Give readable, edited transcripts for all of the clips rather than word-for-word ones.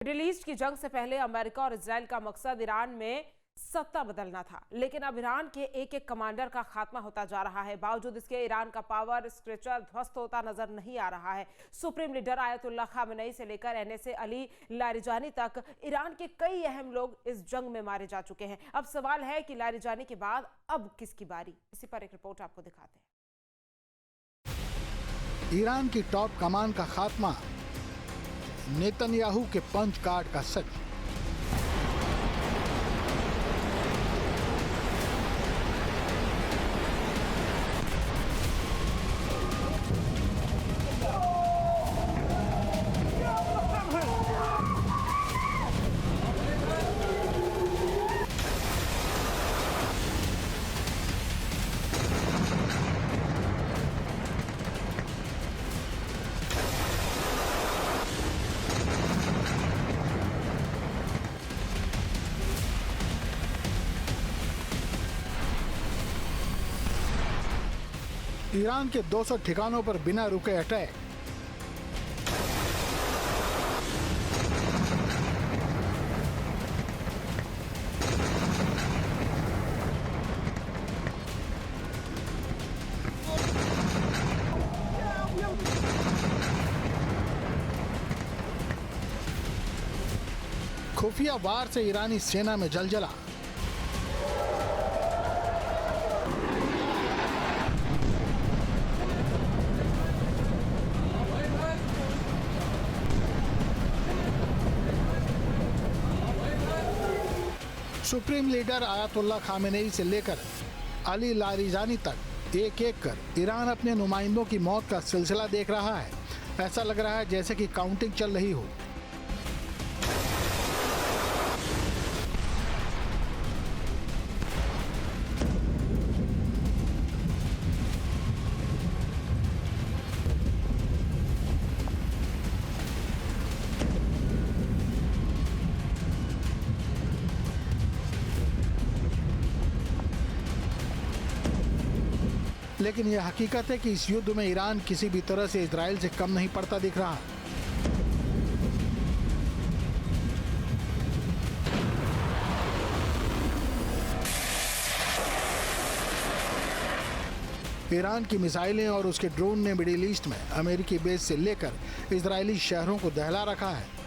Middle east की जंग से पहले अमेरिका और इजराइल का मकसद ईरान में सत्ता बदलना था, लेकिन अब ईरान के एक एक कमांडर का खात्मा होता जा रहा है। बावजूद इसके ईरान का पावर स्ट्रक्चर ध्वस्त होता नजर नहीं आ रहा है। सुप्रीम लीडर आयतुल्लाह खामेनेई से लेकर एनएसए अली लारिजानी तक ईरान के कई अहम लोग इस जंग में मारे जा चुके हैं। अब सवाल है कि लारिजानी के बाद अब किसकी बारी। इसी पर एक रिपोर्ट आपको दिखाते हैं। ईरान की टॉप कमान का खात्मा, नेतन्याहू के पंच कार्ड का सच। ईरान के 200 ठिकानों पर बिना रुके अटैक। खुफिया वार से ईरानी सेना में जलजला। सुप्रीम लीडर आयतुल्लाह खामेनेई से लेकर अली लारिजानी तक एक एक कर ईरान अपने नुमाइंदों की मौत का सिलसिला देख रहा है। ऐसा लग रहा है जैसे कि काउंटिंग चल रही हो। लेकिन यह हकीकत है कि इस युद्ध में ईरान किसी भी तरह से इजराइल से कम नहीं पड़ता दिख रहा। ईरान की मिसाइलें और उसके ड्रोन ने मिडिल ईस्ट में अमेरिकी बेस से लेकर इजरायली शहरों को दहला रखा है।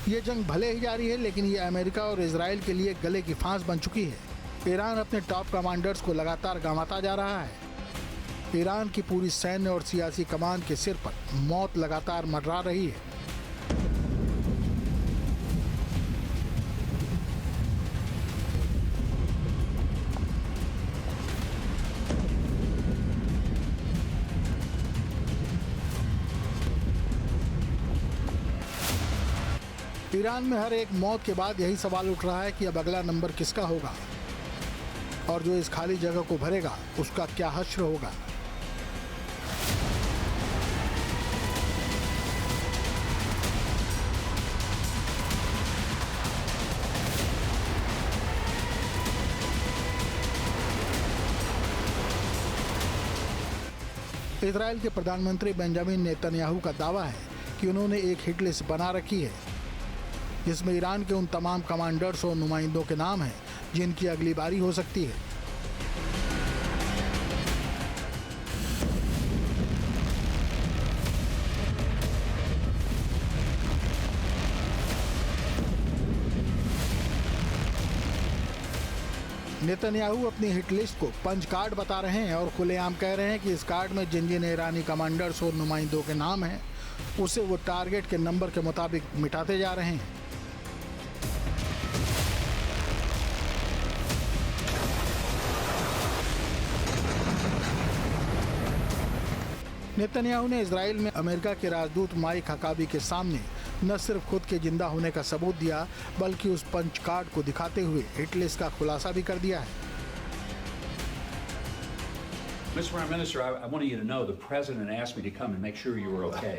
ये जंग भले ही जारी है, लेकिन ये अमेरिका और इजराइल के लिए गले की फांस बन चुकी है। ईरान अपने टॉप कमांडर्स को लगातार गंवाता जा रहा है। ईरान की पूरी सैन्य और सियासी कमान के सिर पर मौत लगातार मंडरा रही है। ईरान में हर एक मौत के बाद यही सवाल उठ रहा है कि अब अगला नंबर किसका होगा और जो इस खाली जगह को भरेगा उसका क्या हश्र होगा। इजराइल के प्रधानमंत्री बेंजामिन नेतन्याहू का दावा है कि उन्होंने एक हिट लिस्ट बना रखी है जिसमें ईरान के उन तमाम कमांडर्स और नुमाइंदों के नाम हैं जिनकी अगली बारी हो सकती है। नेतन्याहू अपनी हिट लिस्ट को पंच कार्ड बता रहे हैं और खुलेआम कह रहे हैं कि इस कार्ड में जिन जिन ईरानी कमांडर्स और नुमाइंदों के नाम हैं उसे वो टारगेट के नंबर के मुताबिक मिटाते जा रहे हैं। नेतन्याहू ने इजराइल में अमेरिका के राजदूत माइक हकाबी के सामने न सिर्फ खुद के जिंदा होने का सबूत दिया, बल्कि उस पंच कार्ड को दिखाते हुए हिटलिस्ट का खुलासा भी कर दिया है। Mr. Prime Minister, I wanted you to know the president asked me to come and make sure you were okay.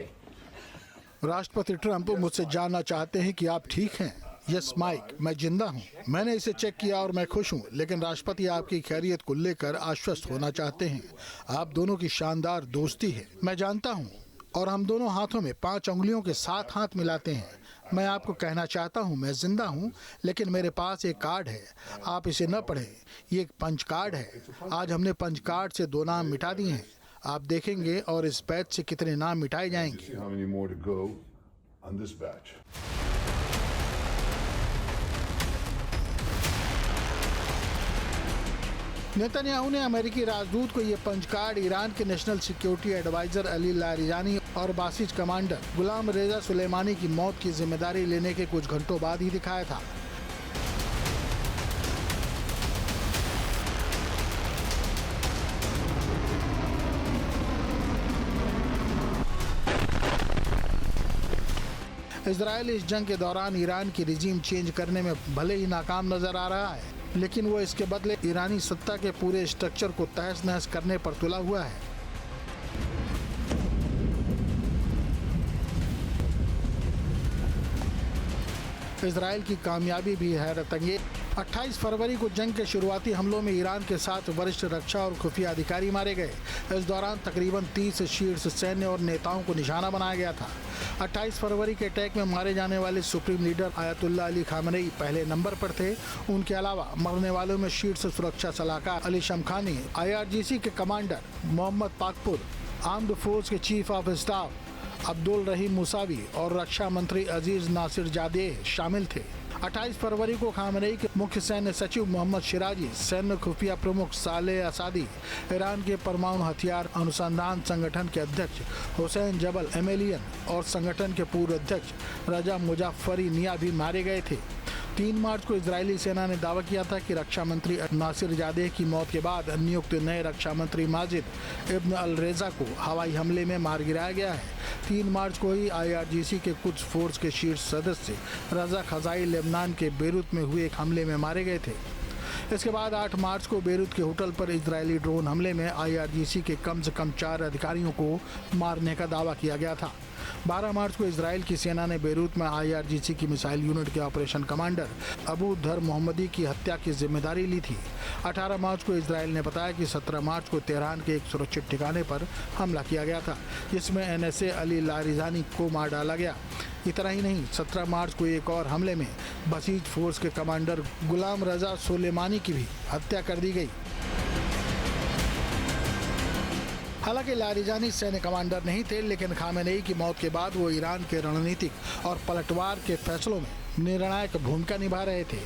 राष्ट्रपति ट्रंप मुझसे जानना चाहते हैं कि आप ठीक हैं। यस माइक, मैं जिंदा हूं। मैंने इसे चेक किया और मैं खुश हूं, लेकिन राष्ट्रपति आपकी खैरियत को लेकर आश्वस्त होना चाहते हैं। आप दोनों की शानदार दोस्ती है, मैं जानता हूं, और हम दोनों हाथों में 5 उंगलियों के साथ हाथ मिलाते हैं। मैं आपको कहना चाहता हूं, मैं जिंदा हूं, लेकिन मेरे पास एक कार्ड है। आप इसे न पढ़ें, ये एक पंच कार्ड है। आज हमने पंच कार्ड से 2 नाम मिटा दिए हैं। आप देखेंगे और इस बैच से कितने नाम मिटाए जाएंगे। नेतन्याहू ने अमेरिकी राजदूत को ये पंच कार्ड ईरान के national security adviser Ali Larijani और Basij commander Gholam Reza Soleimani की मौत की जिम्मेदारी लेने के कुछ घंटों बाद ही दिखाया था। इजराइल इस जंग के दौरान ईरान की रिजीम चेंज करने में भले ही नाकाम नजर आ रहा है, लेकिन वो इसके बदले ईरानी सत्ता के पूरे स्ट्रक्चर को तहस नहस करने पर तुला हुआ है। इजराइल की कामयाबी भी हैरत अंगेज। 28 फरवरी को जंग के शुरुआती हमलों में ईरान के 7 वरिष्ठ रक्षा और खुफिया अधिकारी मारे गए। इस दौरान तकरीबन 30 शीर्ष सैन्य और नेताओं को निशाना बनाया गया था। 28 फरवरी के अटैक में मारे जाने वाले supreme leader Ayatollah Ali Khamenei पहले नंबर पर थे। उनके अलावा मरने वालों में शीर्ष सुरक्षा सलाहकार अली शमखानी, IRGC के commander Mohammad Pakpour, armed force के chief of staff Abdul Rahim Mousavi और रक्षा मंत्री अजीज नासिर जादेह शामिल थे। 28 फरवरी को खामेनेई के मुख्य सैन्य सचिव मोहम्मद शिराजी, सैन्य खुफिया प्रमुख सालेह असादी, ईरान के परमाणु हथियार अनुसंधान संगठन के अध्यक्ष हुसैन जबल एमेलियन और संगठन के पूर्व अध्यक्ष रजा मुजाफरी निया भी मारे गए थे। 3 मार्च को इजरायली सेना ने दावा किया था कि रक्षा मंत्री नासिर जादेह की मौत के बाद नियुक्त नए रक्षा मंत्री माजिद इब्न अल रेजा को हवाई हमले में मार गिराया गया है। 3 मार्च को ही IRGC के कुछ फोर्स के शीर्ष सदस्य रजा खजाई लेबनान के बेरूत में हुए एक हमले में मारे गए थे। इसके बाद 8 मार्च को बेरूत के होटल पर इजरायली ड्रोन हमले में IRGC के कम से कम 4 अधिकारियों को मारने का दावा किया गया था। 12 मार्च को इजराइल की सेना ने बेरूत में IRGC की मिसाइल यूनिट के ऑपरेशन कमांडर अबू धर मोहम्मदी की हत्या की जिम्मेदारी ली थी। 18 मार्च को इजराइल ने बताया कि 17 मार्च को तेहरान के एक सुरक्षित ठिकाने पर हमला किया गया था, जिसमें NSA अली लारिजानी को मार डाला गया। इतना ही नहीं, 17 मार्च को एक और हमले में बसीज फोर्स के कमांडर गुलाम रजा सुलेमानी की भी हत्या कर दी गई। हालांकि लारिजानी सैन्य कमांडर नहीं थे, लेकिन खामेनेई की मौत के बाद वो ईरान के रणनीतिक और पलटवार के फैसलों में निर्णायक भूमिका निभा रहे थे।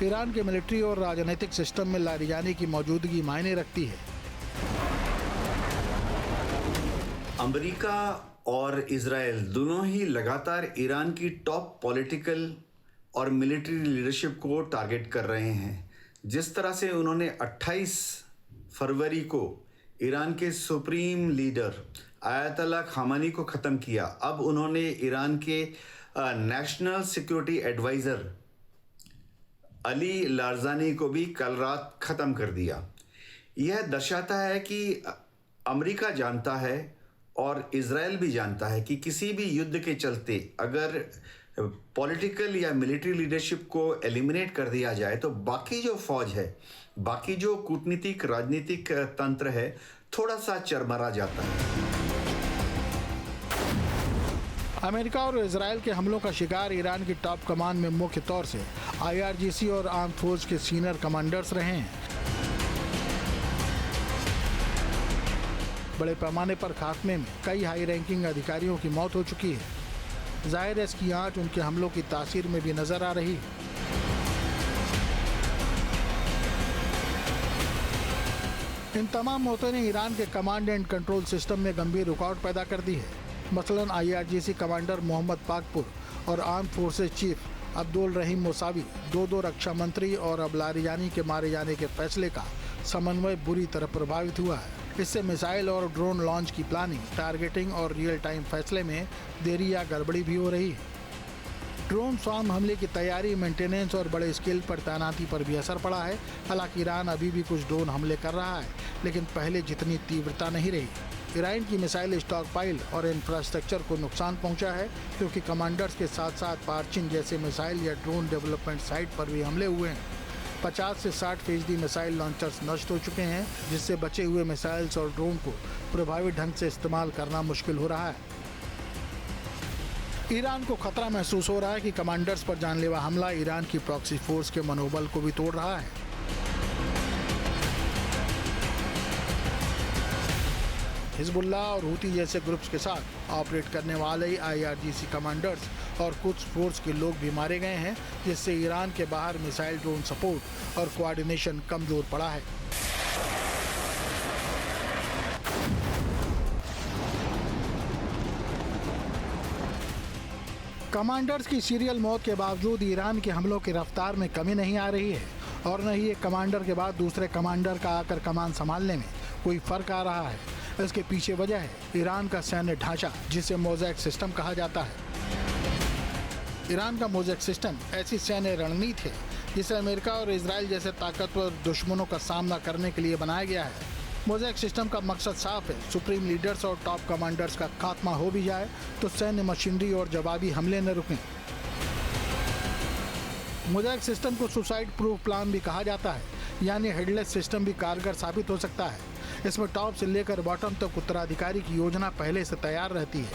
ईरान के मिलिट्री और राजनीतिक सिस्टम में लारिजानी की मौजूदगी मायने रखती है। अमेरिका और इजराइल दोनों ही लगातार ईरान की टॉप पॉलिटिकल और मिलिट्री लीडरशिप को टारगेट कर रहे हैं। जिस तरह से उन्होंने 28 फरवरी को ईरान के सुप्रीम लीडर आयतुल्लाह खामेनी को ख़त्म किया, अब उन्होंने ईरान के नेशनल सिक्योरिटी एडवाइज़र अली लारजानी को भी कल रात ख़त्म कर दिया। यह दर्शाता है कि अमेरिका जानता है और इजराइल भी जानता है कि किसी भी युद्ध के चलते अगर पॉलिटिकल या मिलिट्री लीडरशिप को एलिमिनेट कर दिया जाए तो बाकी जो फौज है, बाकी जो कूटनीतिक राजनीतिक तंत्र है, थोड़ा सा चरमरा जाता है। अमेरिका और इजराइल के हमलों का शिकार ईरान की टॉप कमान में मुख्य तौर से IRGC और आर्म फोर्स के सीनियर कमांडर्स रहे हैं। बड़े पैमाने पर खात्मे में कई हाई रैंकिंग अधिकारियों की मौत हो चुकी है। जाहिर है इसकी आंच उनके हमलों की तासीर में भी नजर आ रही है। इन तमाम मौतों ने ईरान के कमांड एंड कंट्रोल सिस्टम में गंभीर रुकावट पैदा कर दी है। मसलन IRGC कमांडर मोहम्मद पाकपुर और arm forces chief Abdul Rahim Mousavi, 2 रक्षा मंत्री और अब लारिजानी के मारे जाने के फैसले का समन्वय बुरी तरह प्रभावित हुआ है। इससे मिसाइल और ड्रोन लॉन्च की प्लानिंग, टारगेटिंग और रियल टाइम फैसले में देरी या गड़बड़ी भी हो रही है। ड्रोन स्वार्म हमले की तैयारी, मेंटेनेंस और बड़े स्केल पर तैनाती पर भी असर पड़ा है। हालांकि ईरान अभी भी कुछ ड्रोन हमले कर रहा है, लेकिन पहले जितनी तीव्रता नहीं रही। ईरान की मिसाइल स्टॉक पाइल और इंफ्रास्ट्रक्चर को नुकसान पहुंचा है, क्योंकि कमांडर्स के साथ साथ पार्चिन जैसे मिसाइल या ड्रोन डेवलपमेंट साइट पर भी हमले हुए हैं। 50 से 60% मिसाइल लॉन्चर्स नष्ट हो चुके हैं, जिससे बचे हुए मिसाइल्स और ड्रोन को प्रभावी ढंग से इस्तेमाल करना मुश्किल हो रहा है। ईरान को खतरा महसूस हो रहा है कि कमांडर्स पर जानलेवा हमला ईरान की प्रॉक्सी फोर्स के मनोबल को भी तोड़ रहा है। हिजबुल्लाह और हूती जैसे ग्रुप्स के साथ ऑपरेट करने वाले IRGC कमांडर्स और कुछ फोर्स के लोग भी मारे गए हैं, जिससे ईरान के बाहर मिसाइल ड्रोन सपोर्ट और कोऑर्डिनेशन कमजोर पड़ा है। कमांडर्स की सीरियल मौत के बावजूद ईरान के हमलों की रफ्तार में कमी नहीं आ रही है, और न ही एक कमांडर के बाद दूसरे कमांडर का आकर कमान संभालने में कोई फर्क आ रहा है। इसके पीछे वजह है ईरान का सैन्य ढांचा, जिसे मोज़ैक सिस्टम कहा जाता है। ईरान का मोज़ैक सिस्टम ऐसी सैन्य रणनीति है जिसे अमेरिका और इजराइल जैसे ताकतवर दुश्मनों का सामना करने के लिए बनाया गया है। मोज़ैक सिस्टम का मकसद साफ है, सुप्रीम लीडर्स और टॉप कमांडर्स का खात्मा हो भी जाए तो सैन्य मशीनरी और जवाबी हमले न रुकें। मोज़ैक सिस्टम को सुसाइड प्रूफ प्लान भी कहा जाता है, यानी हेडलेस सिस्टम भी कारगर साबित हो सकता है। इसमें टॉप से लेकर बॉटम तक उत्तराधिकारी की योजना पहले से तैयार रहती है।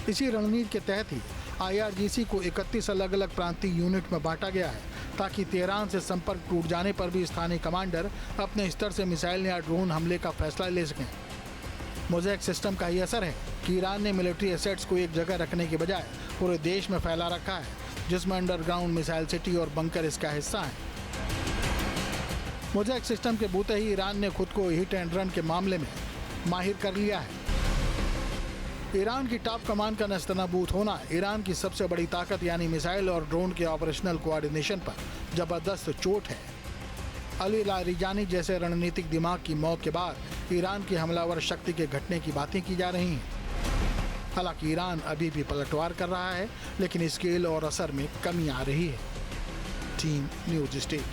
इसी रणनीति के तहत ही IRGC को 31 अलग अलग प्रांतीय यूनिट में बांटा गया है, ताकि तेहरान से संपर्क टूट जाने पर भी स्थानीय कमांडर अपने स्तर से मिसाइल या ड्रोन हमले का फैसला ले सकें। मोज़ैक सिस्टम का ही असर है कि ईरान ने मिलिट्री एसेट्स को एक जगह रखने के बजाय पूरे देश में फैला रखा है, जिसमें अंडरग्राउंड मिसाइल सिटी और बंकर इसका हिस्सा है। मोज़ैक सिस्टम के बूते ही ईरान ने खुद को हिट एंड रन के मामले में माहिर कर लिया है। ईरान की टॉप कमान का नेस्तनाबूद होना ईरान की सबसे बड़ी ताकत यानी मिसाइल और ड्रोन के ऑपरेशनल कोऑर्डिनेशन पर जबरदस्त चोट है। अली लारिजानी जैसे रणनीतिक दिमाग की मौत के बाद ईरान की हमलावर शक्ति के घटने की बातें की जा रही हैं। हालांकि ईरान अभी भी पलटवार कर रहा है, लेकिन स्केल और असर में कमी आ रही है। Team news state.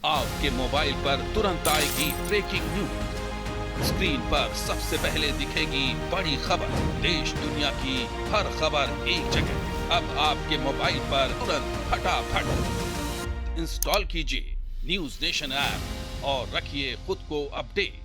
आपके मोबाइल पर तुरंत आएगी ब्रेकिंग न्यूज। स्क्रीन पर सबसे पहले दिखेगी बड़ी खबर। देश दुनिया की हर खबर एक जगह। अब आपके मोबाइल पर तुरंत फटाफट इंस्टॉल कीजिए न्यूज नेशन ऐप और रखिए खुद को अपडेट।